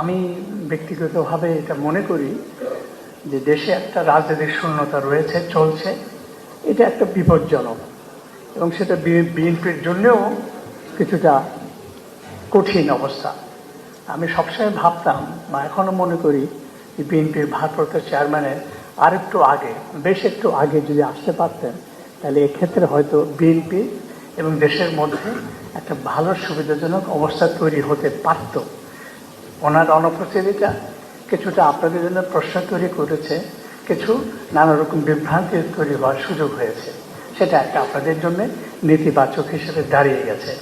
আমি ব্যক্তিগতভাবে এটা মনে করি যে দেশে একটা রাজনৈতিক শূন্যতা রয়েছে, চলছে, এটা একটা বিপজ্জনক এবং সেটা বিএনপির জন্যও কিছুটা কঠিন অবস্থা। আমি সবসময় ভাবতাম বা এখনো মনে করি যে বিএনপির ভারপ্রাপ্ত চেয়ারম্যানের আরেকটু আগে, বেশ একটু আগে যদি আসতে পারতেন, তাহলে এক্ষেত্রে হয়তো বিএনপি এবং দেশের মধ্যে একটা ভালো সুবিধাজনক অবস্থা তৈরি হতে পারত। ওনার অনুপস্থিতিটা কিছুটা আপনাদের জন্য প্রশ্ন তৈরি করেছে, কিছু নানা রকম বিভ্রান্তি তৈরি হওয়ার সুযোগ হয়েছে, সেটা একটা আপনাদের জন্য নেতিবাচক হিসেবে দাঁড়িয়ে গেছে।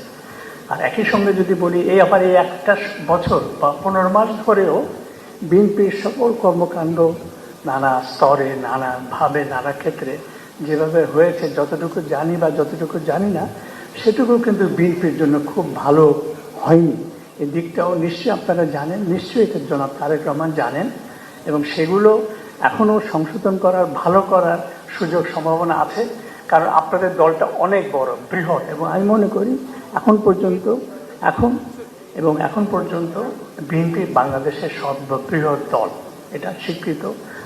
আর একই সঙ্গে যদি বলি এই আবার এই একটা বছর বা 15 মাস ধরেও বিএনপির সকল কর্মকাণ্ড নানা স্তরে, নানাভাবে, নানা ক্ষেত্রে যেভাবে হয়েছে, যতটুকু জানি বা যতটুকু জানি না, সেটুকু কিন্তু বিএনপির জন্য খুব ভালো হয়নি। এই দিকটাও নিশ্চয়ই আপনারা জানেন, নিশ্চয়ই এটার জন্য তারেক রহমান জানেন, এবং সেগুলো এখনও সংশোধন করার, ভালো করার সুযোগ সম্ভাবনা আছে। কারণ আপনাদের দলটা অনেক বড়, বৃহৎ, এবং আমি মনে করি এখন পর্যন্ত বিএনপি বাংলাদেশের সর্ববৃহৎ দল, এটা স্বীকৃত।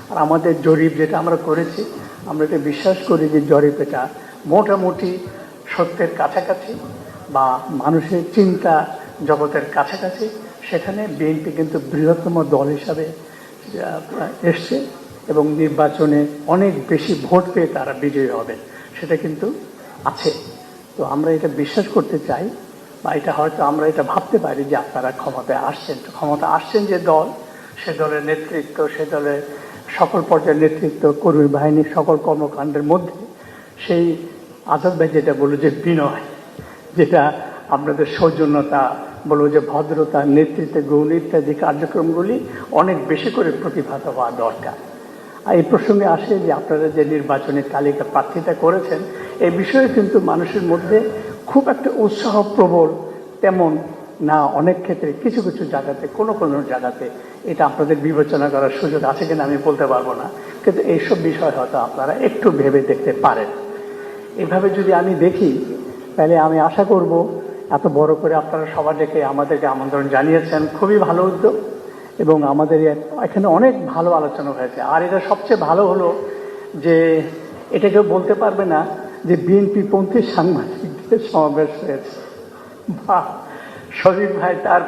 আর আমাদের জরিপ যেটা আমরা করেছি, আমরা এটা বিশ্বাস করি যে জরিপ এটা মোটামুটি সত্যের কাছাকাছি বা মানুষের চিন্তা জগতের কাছাকাছি। সেখানে বিএনপি কিন্তু বৃহত্তম দল হিসাবে এসছে এবং নির্বাচনে অনেক বেশি ভোট পেয়ে তারা বিজয়ী হবে, সেটা কিন্তু আছে। তো আমরা এটা বিশ্বাস করতে চাই, বা এটা হয়তো আমরা এটা ভাবতে পারি যে আপনারা ক্ষমতায় আসছেন। তো ক্ষমতা আসছেন যে দল, সে দলের নেতৃত্ব, সে দলের সকল পর্যায়ের নেতৃত্ব, কর্মী বাহিনীর সকল কর্মকাণ্ডের মধ্যে সেই আজাদ ভাই যেটা বলল যে বিনয়, যেটা আপনাদের সৌজন্যতা, বলবো যে ভদ্রতা, নেতৃত্বে গৌণ ইত্যাদি কার্যক্রমগুলি অনেক বেশি করে প্রতিভাত হওয়া দরকার। আর এই প্রসঙ্গে আসে যে আপনারা যে নির্বাচনী তালিকা প্রার্থিতা করেছেন, এই বিষয়ে কিন্তু মানুষের মধ্যে খুব একটা উৎসাহ প্রবল তেমন না। অনেক ক্ষেত্রে কিছু কিছু জায়গাতে, কোনো জায়গাতে এটা আপনাদের বিবেচনা করার সুযোগ আছে কিনা আমি বলতে পারবো না, কিন্তু এইসব বিষয় হয়তো আপনারা একটু ভেবে দেখতে পারেন। এভাবে যদি আমি দেখি, তাহলে আমি আশা করব এত বড় করে আপনারা সবার ডেকে আমাদেরকে আমন্ত্রণ জানিয়েছেন, খুবই ভালো উদ্যোগ, এবং আমাদের এখানে অনেক ভালো আলোচনা হয়েছে। আর এটা সবচেয়ে ভালো হলো যে এটা কেউ বলতে পারবে না যে বিএনপি পন্থী সাংবাদিকদের সমাবেশ হয়েছে, বা শহীদ ভাই তার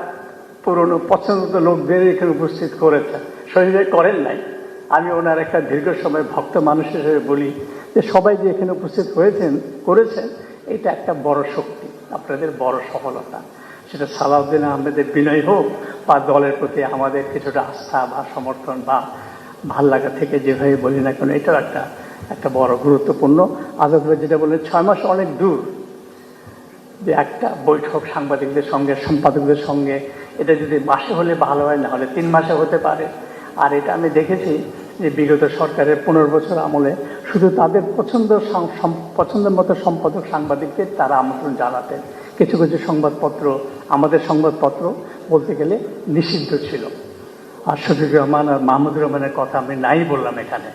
পুরনো পছন্দ লোকদের এখানে উপস্থিত করেছেন। শহীদ ভাই করেন নাই, আমি ওনার একটা দীর্ঘ সময় ভক্ত মানুষ হিসেবে বলি যে সবাই যে এখানে উপস্থিত করেছেন, এটা একটা বড় শক্তি, আপনাদের বড় সফলতা। সেটা সালাউদ্দিন আহমেদের বিনয় হোক বা দলের প্রতি আমাদের কিছুটা আস্থা বা সমর্থন বা ভাল লাগা থেকে যেভাবে বলি না কেন, এটাও একটা বড় গুরুত্বপূর্ণ। আজাদ ভাই যেটা বললেন 6 মাস অনেক দূর, যে একটা বৈঠক সাংবাদিকদের সঙ্গে, সম্পাদকদের সঙ্গে, এটা যদি মাসে হলে ভালো হয়, না হলে 3 মাসে হতে পারে। আর এটা আমি দেখেছি যে বিগত সরকারের 15 বছর আমলে শুধু তাদের পছন্দের মতো সম্পাদক সাংবাদিকদের তারা আমন্ত্রণ জানাতেন। কিছু কিছু সংবাদপত্র, আমাদের সংবাদপত্র বলতে গেলে নিষিদ্ধ ছিল। আর শফিকুর রহমান আর মাহমুদুর রহমানের কথা আমি নাই বললাম এখানে,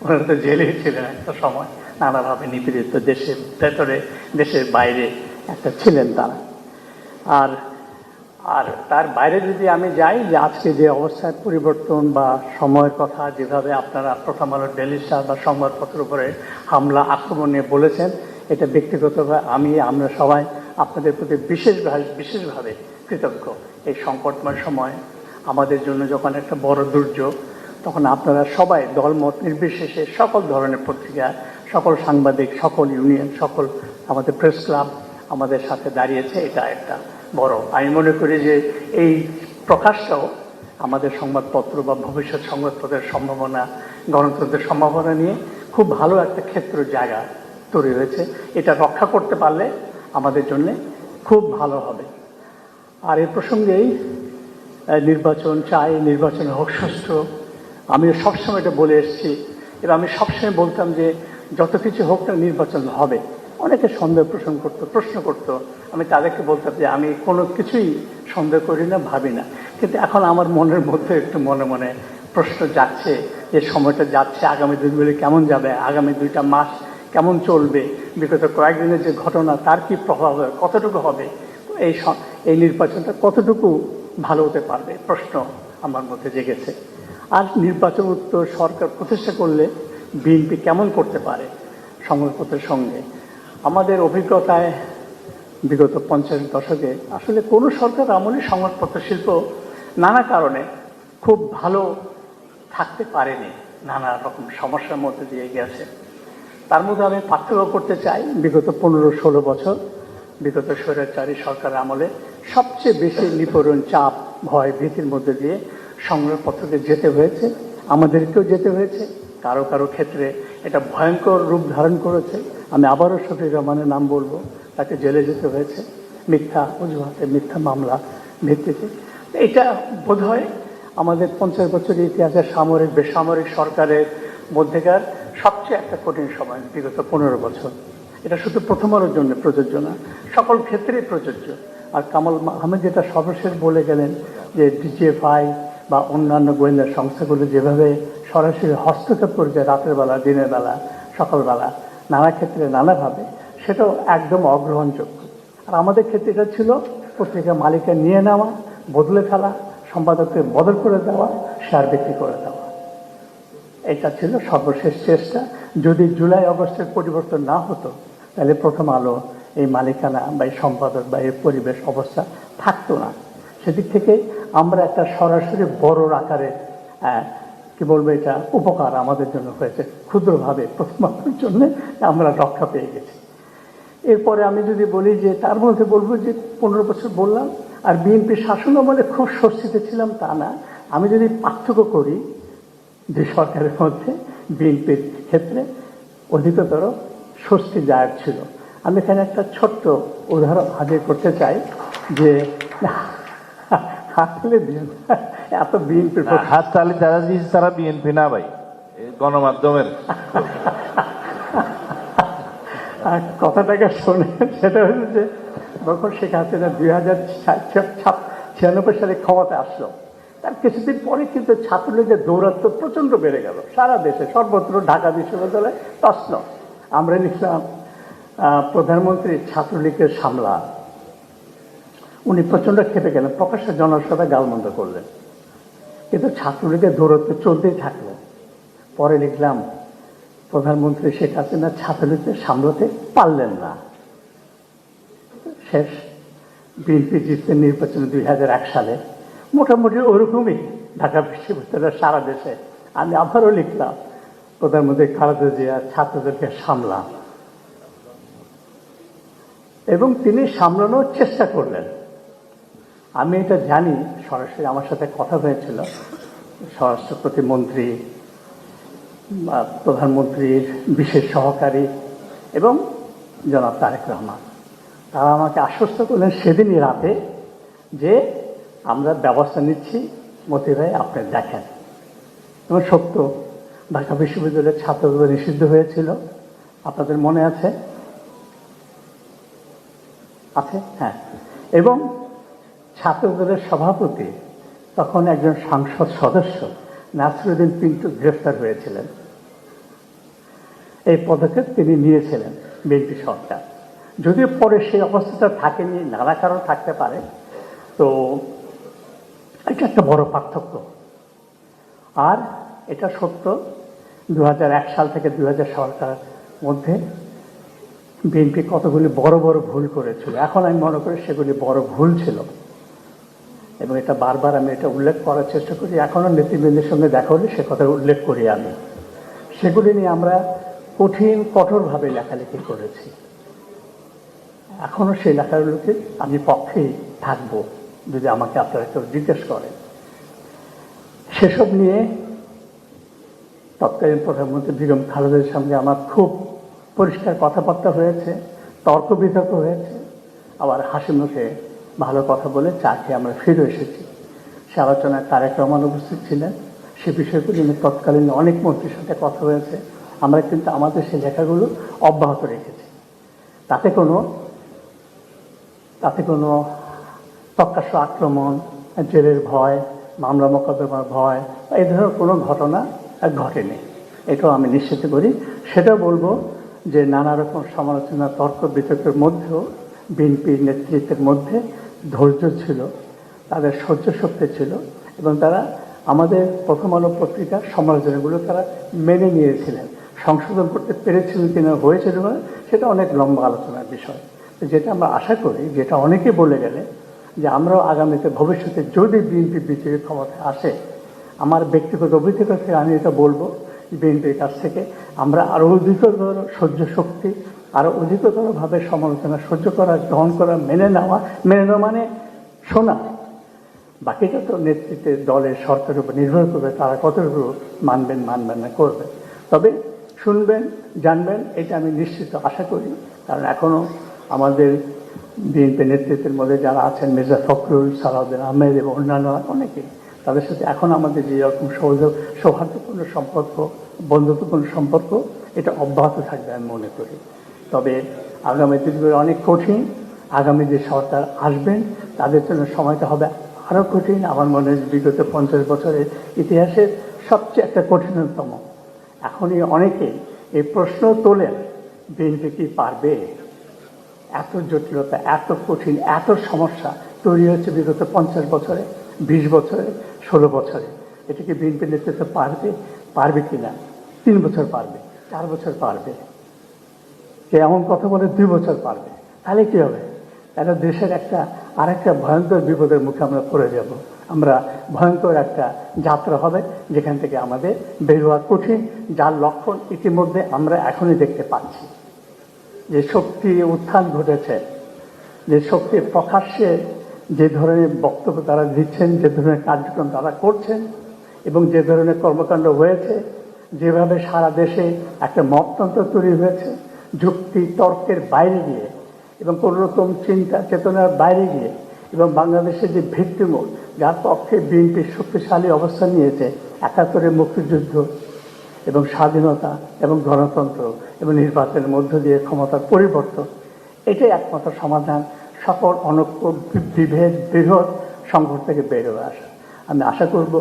ওনারা তো জেলে ছিলেন একটা সময়, নানাভাবে নিপীড়িত, দেশের ভেতরে দেশের বাইরে একটা ছিলেন তারা। আর আর তার বাইরে যদি আমি যাই, যে আজকে যে অবস্থার পরিবর্তন বা সময়ের কথা যেভাবে আপনারা প্রথম আলো, ডেইলি স্টার বা সংবাদপত্র উপরে হামলা, আক্রমণ নিয়ে বলেছেন, এটা ব্যক্তিগতভাবে আমরা সবাই আপনাদের প্রতি বিশেষভাবে কৃতজ্ঞ। এই সংকটময় সময় আমাদের জন্য যখন একটা বড় দুর্যোগ, তখন আপনারা সবাই দলমত নির্বিশেষে সকল ধরনের পত্রিকা, সকল সাংবাদিক, সকল ইউনিয়ন, সকল আমাদের প্রেস ক্লাব আমাদের সাথে দাঁড়িয়েছে। এটা একটা বড়, আমি মনে করি যে এই প্রকাশটাও আমাদের সংবাদপত্র বা ভবিষ্যৎ সংবাদপত্রের সম্ভাবনা, গণতন্ত্রের সম্ভাবনা নিয়ে খুব ভালো একটা ক্ষেত্র জায়গা তৈরি হয়েছে। এটা রক্ষা করতে পারলে আমাদের জন্য খুব ভালো হবে। আর এই প্রসঙ্গেই নির্বাচন চাই, নির্বাচন হোক সুষ্ঠু। আমি সবসময় এটা বলে এসেছি, এবং আমি সবসময় বলতাম যে যত কিছু হোক না, নির্বাচন হবে। অনেকে সন্দেহ প্রশ্ন করতো, আমি তাদেরকে বলতাম যে আমি কোনো কিছুই সন্দেহ করি না, ভাবি না। কিন্তু এখন আমার মনের মধ্যে একটু মনে মনে প্রশ্ন যাচ্ছে যে সময়টা যাচ্ছে, আগামী দিনগুলি কেমন যাবে, আগামী 2টা মাস কেমন চলবে, বিগত কয়েকদিনের যে ঘটনা তার কি প্রভাব হবে, কতটুকু হবে, এই নির্বাচনটা কতটুকু ভালো হতে পারবে প্রশ্ন আমার মধ্যে জেগেছে। আর নির্বাচন উত্তর সরকার প্রতিষ্ঠা করলে বিএনপি কেমন করতে পারে সংবাদপত্রের সঙ্গে। আমাদের অভিজ্ঞতায় বিগত 50 দশকে আসলে কোনো সরকার আমলে সংবাদপত্র শিল্প নানা কারণে খুব ভালো থাকতে পারেনি, নানা রকম সমস্যার মধ্যে দিয়ে গেছে। তার মধ্যে আমি পার্থক্য করতে চাই বিগত 15-16 বছর বিগত স্বৈরাচারী সরকার আমলে সবচেয়ে বেশি নিপীড়ন, চাপ, ভয়, ভীতির মধ্যে দিয়ে সংবাদপত্রকে যেতে হয়েছে, আমাদেরকেও যেতে হয়েছে। কারো কারো ক্ষেত্রে এটা ভয়ঙ্কর রূপ ধারণ করেছে। আমি আবারও শফিক রহমানের নাম বলবো, তাকে জেলে যেতে হয়েছে মিথ্যা অজুহাতে, মিথ্যা মামলা ভিত্তিতে। এটা বোধহয় আমাদের 50 বছরের ইতিহাসের সামরিক বেসামরিক সরকারের মধ্যেকার সবচেয়ে একটা কঠিন সময় বিগত 15 বছর। এটা শুধু প্রথম আলোর জন্য প্রযোজ্য না, সকল ক্ষেত্রেই প্রযোজ্য। আর কামাল আহমেদ যেটা সর্বশেষ বলে গেলেন যে ডিজিএফআই বা অন্যান্য গোয়েন্দা সংস্থাগুলো যেভাবে সরাসরি হস্তক্ষেপ করেছে রাতের বেলা, দিনের বেলা, সকালবেলা, নানা ক্ষেত্রে নানাভাবে, সেটাও একদম অগ্রহণযোগ্য। আর আমাদের ক্ষেত্রে এটা ছিল পত্রিকা মালিকের নিয়ে নেওয়া, বদলে ফেলা, সম্পাদককে বদল করে দেওয়া, শেয়ার বিক্রি করে দেওয়া। এটা ছিল সর্বশেষ চেষ্টা। যদি জুলাই আগস্টের পরিবর্তন না হতো তাহলে প্রথম আলো এই মালিকানা বা এই সম্পাদক বা এই পরিবেশ অবস্থা থাকতো না। সেদিক থেকে আমরা একটা সরাসরি বড় আকারে কি বলবো, এটা উপকার আমাদের জন্য হয়েছে। ক্ষুদ্রভাবে প্রথম আলোর জন্য আমরা রক্ষা পেয়ে গেছি। এরপরে আমি যদি বলি যে তার মধ্যে বলবো যে 15 বছর বললাম, আর বিএনপি শাসন আমলে খুব স্বস্তিতে ছিলাম তা না। আমি যদি পার্থক্য করি যে সরকারের মধ্যে বিএনপির ক্ষেত্রে অধিকতর স্বস্তি জায়গ ছিল। আমি এখানে একটা ছোট্ট উদাহরণ হাজির করতে চাই যে আসলে এত বিএনপির হাততালি যারা দিয়েছে তারা বিএনপি না ভাই, গণমাধ্যমের কথাটাকে শোনে। সেটা হচ্ছে যে যখন শেখ হাসিনা 2096 সালে ক্ষমতা আসলো, তার কিছুদিন পরে কিন্তু ছাত্রলীগের দৌরাত্ম্য প্রচণ্ড বেড়ে গেল সারা দেশে, সর্বত্র। ঢাকা বিশ্ববিদ্যালয়ে প্রশ্ন আমরা লিখলাম প্রধানমন্ত্রী ছাত্রলীগের সামলা। উনি প্রচণ্ড খেপে গেলেন, প্রকাশ্যে জনসভায় গালমন্দ করলেন, কিন্তু ছাত্রলীগের দৌরাত্ম্য চলতেই থাকলো। পরে লিখলাম প্রধানমন্ত্রী শেখ হাসিনা ছাত্রলীগকে সামলাতে পারলেন না। শেষ বিএনপি জিততে নির্বাচনে 2001 সালে। মোটামুটি ওরকমই ঢাকা বিশ্ববিদ্যালয়ের সারা দেশে। আমি আবারও লিখলাম প্রধানমন্ত্রী খালেদা জিয়া ছাত্রদেরকে সামলা, এবং তিনি সামলানোর চেষ্টা করলেন। আমি এটা জানি, সরাসরি আমার সাথে কথা হয়েছিল স্বরাষ্ট্র প্রতিমন্ত্রী, প্রধানমন্ত্রীর বিশেষ সহকারী এবং জনাব তারেক রহমান। তারা আমাকে আশ্বস্ত করলেন সেদিনই রাতে যে আমরা ব্যবস্থা নিচ্ছি, মতি ভাই আপনি দেখেন। এবং সত্য, ঢাকা বিশ্ববিদ্যালয়ের ছাত্রদের নিষিদ্ধ হয়েছিল, আপনাদের মনে আছে? আছে, হ্যাঁ। এবং ছাত্রদলের সভাপতি তখন একজন সংসদ সদস্য নাসিরউদ্দিন পিন্টু গ্রেফতার হয়েছিলেন। এই পদক্ষেপ তিনি নিয়েছিলেন বিএনপি সরকার। যদিও পরে সেই অবস্থাটা থাকেনি, নানা কারণ থাকতে পারে। তো এটা একটা বড় পার্থক্য। আর এটা সত্য, 2001 সাল থেকে 2000 সরকার মধ্যে বিএনপি কতগুলি বড় বড় ভুল করেছিল। এখন আমি মনে করি সেগুলি বড় ভুল ছিল, এবং এটা বারবার আমি এটা উল্লেখ করার চেষ্টা করি। এখনও নেতৃবৃন্দের সঙ্গে দেখা হলে সে কথা উল্লেখ করি আমি। সেগুলি নিয়ে আমরা কঠোরভাবে লেখালেখি করেছি। এখনও সেই লেখাগুলোকে আমি পক্ষেই থাকব যদি আমাকে আপনারা কেউ জিজ্ঞেস করেন। সেসব নিয়ে তৎকালীন প্রধানমন্ত্রী বেগম খালেদার সঙ্গে আমার খুব পরিষ্কার কথাবার্তা হয়েছে, তর্ক বিতর্ক হয়েছে, আবার হাসি মুখে ভালো কথা বলে চা খেয়ে আমরা ফিরে এসেছি। সে আলোচনায় তারেক রহমান উপস্থিত ছিলেন। সে বিষয়গুলি নিয়ে তৎকালীন অনেক মন্ত্রীর সাথে কথা হয়েছে। আমরা কিন্তু আমাদের সেই লেখাগুলো অব্যাহত রেখেছি। তাতে কোনো প্রকাশ্য আক্রমণ, জেলের ভয়, মামলা মোকদ্দমার ভয়, এই ধরনের কোনো ঘটনা ঘটেনি। এটাও আমি নিশ্চিত করি। সেটাও বলবো যে নানা রকম সমালোচনা, তর্ক বিতর্কের মধ্যেও বিএনপির নেতৃত্বের মধ্যে ধৈর্য ছিল, তাদের সহ্য শক্তি ছিল এবং তারা আমাদের প্রথম আলো পত্রিকার সমালোচনাগুলো তারা মেনে নিয়েছিলেন। সংশোধন করতে পেরেছিল কিনা হয়েছিল না সেটা অনেক লম্বা আলোচনার বিষয়। যেটা আমরা আশা করি, যেটা অনেকে বলে গেলে, যে আমরাও আগামীতে ভবিষ্যতে যদি বিএনপি বিজয়ী ক্ষমতায় আসে, আমার ব্যক্তিগত অভিজ্ঞতা থেকে আমি এটা বলবো, বিএনপির কাছ থেকে আমরা আরও অধিকতর সহ্য শক্তি, আরও অধিকতরভাবে সমালোচনা সহ্য করা, গ্রহণ করা, মেনে নেওয়া মানে শোনা। বাকিটা তো নেতৃত্বের দলের সরকারের উপর নির্ভর করবে, তারা কতটুকু মানবেন না করবেন। তবে শুনবেন, জানবেন, এটা আমি নিশ্চিত আশা করি। কারণ এখনও আমাদের বিএনপি নেতৃত্বের মধ্যে যারা আছেন, মির্জা ফখরুল, সালাউদ্দিন আহমেদ এবং অন্যান্য অনেকে, তাদের সাথে এখন আমাদের যে রকম সৌহার্দ্যপূর্ণ সম্পর্ক, বন্ধুত্বপূর্ণ সম্পর্ক, এটা অব্যাহত থাকবে আমি মনে করি। তবে আগামী দিনগুলো অনেক কঠিন। আগামী যে সরকার আসবেন তাদের জন্য সময়টা হবে আরও কঠিন। আমার মনে হয় বিগত 50 বছরের ইতিহাসের সবচেয়ে একটা কঠিনতম। এখনই অনেকে এই প্রশ্ন তোলেন, বিএনপি কি পারবে? এত জটিলতা, এত কঠিন, এত সমস্যা তৈরি হচ্ছে বিগত 50 বছরে, 20 বছরে, 16 বছরে। এটা কি বিএনপি নেতৃত্ব পারবে কিনা? 3 বছর পারবে, 4 বছর পারবে, কে এমন কথা বলে 2 বছর পারবে। তাহলে কি হবে? তাহলে দেশের আরেকটা ভয়ঙ্কর বিপদের মুখে আমরা পড়ে যাব। আমরা ভয়ঙ্কর একটা যাত্রা হবে, যেখান থেকে আমাদের বের হওয়া কঠিন, যার লক্ষণ ইতিমধ্যে আমরা এখনই দেখতে পাচ্ছি। যে শক্তি উত্থান ঘটেছে, যে শক্তি প্রকাশ্যে যে ধরনের বক্তব্য তারা দিচ্ছেন, যে ধরনের কার্যক্রম তারা করছেন এবং যে ধরনের কর্মকাণ্ড হয়েছে, যেভাবে সারা দেশে একটা মততন্ত্র তৈরি হয়েছে, যুক্তি তর্কের বাইরে গিয়ে এবং কোন রকম চিন্তা চেতনার বাইরে গিয়ে, এবং বাংলাদেশের যে ভিত্তিমূল, যার পক্ষে বিএনপি শক্তিশালী অবস্থান নিয়েছে, 71-এর মুক্তিযুদ্ধ এবং স্বাধীনতা এবং গণতন্ত্র এবং নির্বাচনের মধ্য দিয়ে ক্ষমতার পরিবর্তন, এটাই একমাত্র সমাধান সকল অনৈক্য, বিভেদ, বৃহৎ সংঘর্ষ থেকে বের হয়ে আসা। আমি আশা করব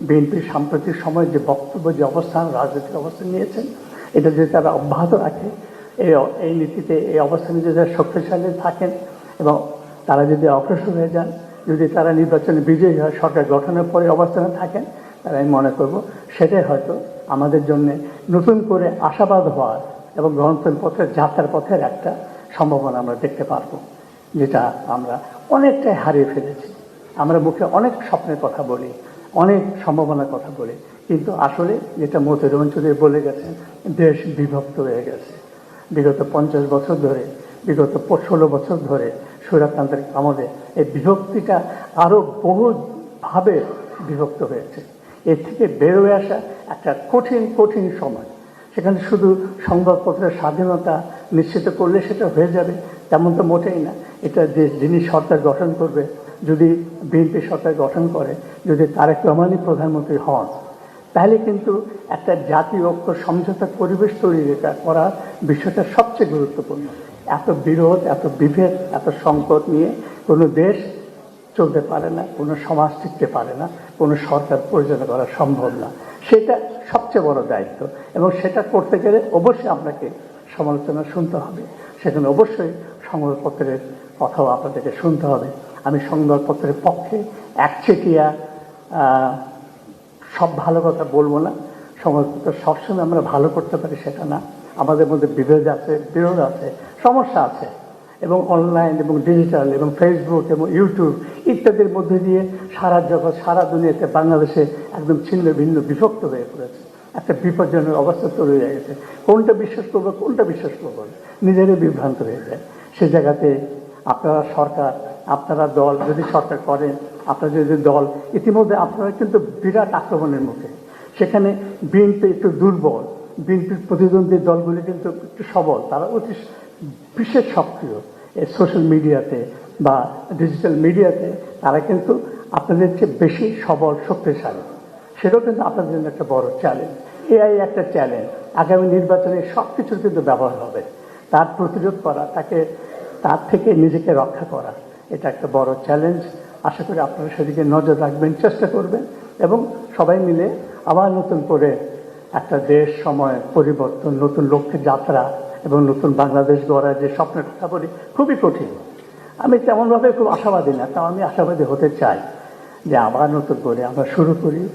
বিএনপির সাম্প্রতিক সময়ে যে বক্তব্য, যে অবস্থান, রাজনৈতিক অবস্থান নিয়েছেন, এটা যদি তারা অব্যাহত রাখে, এই নীতিতে, এই অবস্থানে যদি শক্তিশালী থাকেন এবং তারা যদি অগ্রসর হয়ে যান, যদি তারা নির্বাচনে বিজয়ী হয়, সরকার গঠনের পরে অবস্থানে থাকেন, তাহলে আমি মনে করব সেটাই হয়তো আমাদের জন্য নতুন করে আশাবাদ হওয়ার এবং গণতন্ত্র পথের যাত্রার পথের একটা সম্ভাবনা আমরা দেখতে পারবো, যেটা আমরা অনেকটাই হারিয়ে ফেলেছি। আমরা মুখে অনেক স্বপ্নের কথা বলি, অনেক সম্ভাবনার কথা বলি, কিন্তু আসলে যেটা মতিউর রহমান চৌধুরী বলে গেছেন, দেশ বিভক্ত হয়ে গেছে। বিগত 50 বছর ধরে, বিগত 16 বছর ধরে স্বৈরতন্ত্রের আমলে এই বিভক্তিটা আরও বহুভাবে বিভক্ত হয়েছে। এর থেকে বের হয়ে আসা একটা কঠিন সময়। সেখানে শুধু সংবাদপত্রের স্বাধীনতা নিশ্চিত করলে সেটা হয়ে যাবে তেমন তো মোটেই না। এটা যে যিনি সরকার গঠন করবে, যদি বিএনপি সরকার গঠন করে, যদি তারেক রহমানই প্রধানমন্ত্রী হন, তাহলে কিন্তু একটা জাতীয় ঐক্য সমঝোতার পরিবেশ তৈরি করার বিষয়টা সবচেয়ে গুরুত্বপূর্ণ। এত বিরোধ, এত বিভেদ, এত সংকট নিয়ে কোনো দেশ চলতে পারে না, কোনো সমাজ টিকতে পারে না, কোনো সরকার পরিচালনা করা সম্ভব না। সেটা সবচেয়ে বড় দায়িত্ব এবং সেটা করতে গেলে অবশ্যই আপনাকে সমালোচনা শুনতে হবে। সেখানে অবশ্যই সংবাদপত্রের কথাও আপনাদেরকে শুনতে হবে। আমি সংবাদপত্রের পক্ষে একচেটিয়া সব ভালো কথা বলবো না। সংবাদপত্র সবসময় আমরা ভালো করতে পারি সেটা না। আমাদের মধ্যে বিভেদ আছে, বিরোধ আছে, সমস্যা আছে, এবং অনলাইন এবং ডিজিটাল এবং ফেসবুক এবং ইউটিউব ইত্যাদির মধ্যে দিয়ে সারা জগৎ, সারা দুনিয়াতে বাংলাদেশে একদম ছিন্ন ভিন্ন বিভক্ত হয়ে পড়েছে। একটা বিপজ্জনক অবস্থা তৈরি হয়ে গেছে। কোনটা বিশ্বাস করবো নিজেরই বিভ্রান্ত হয়ে যায়। সে জায়গাতে আপনারা সরকার, আপনারা দল যদি সরকার করেন, আপনারা যদি দল, ইতিমধ্যে আপনারা কিন্তু বিরাট আক্রমণের মুখে। সেখানে বিএনপি একটু দুর্বল, বিএনপির প্রতিদ্বন্দ্বী দলগুলি কিন্তু একটু সবল, তারা অতি বিশেষ সক্রিয় এই সোশ্যাল মিডিয়াতে বা ডিজিটাল মিডিয়াতে। তারা কিন্তু আপনাদের চেয়ে বেশি সবল, শক্তিশালী। সেটাও কিন্তু আপনাদের জন্য একটা বড় চ্যালেঞ্জ। এআই একটা চ্যালেঞ্জ। আগামী নির্বাচনে সব কিছুর কিন্তু ব্যবহার হবে। তার প্রতিরোধ করা, তার থেকে নিজেকে রক্ষা করা, এটা একটা বড় চ্যালেঞ্জ। আশা করি আপনারা সেদিকে নজর রাখবেন, চেষ্টা করবেন এবং সবাই মিলে আবার নতুন করে একটা দেশ, সময় পরিবর্তন, নতুন লক্ষ্যে যাত্রা এবং নতুন বাংলাদেশ গড়ার যে স্বপ্নের কথা বলি, খুবই কঠিন। আমি তেমনভাবে খুব আশাবাদী না, তাও আমি আশাবাদী হতে চাই। যে আবার নতুন করে আমরা শুরু করি।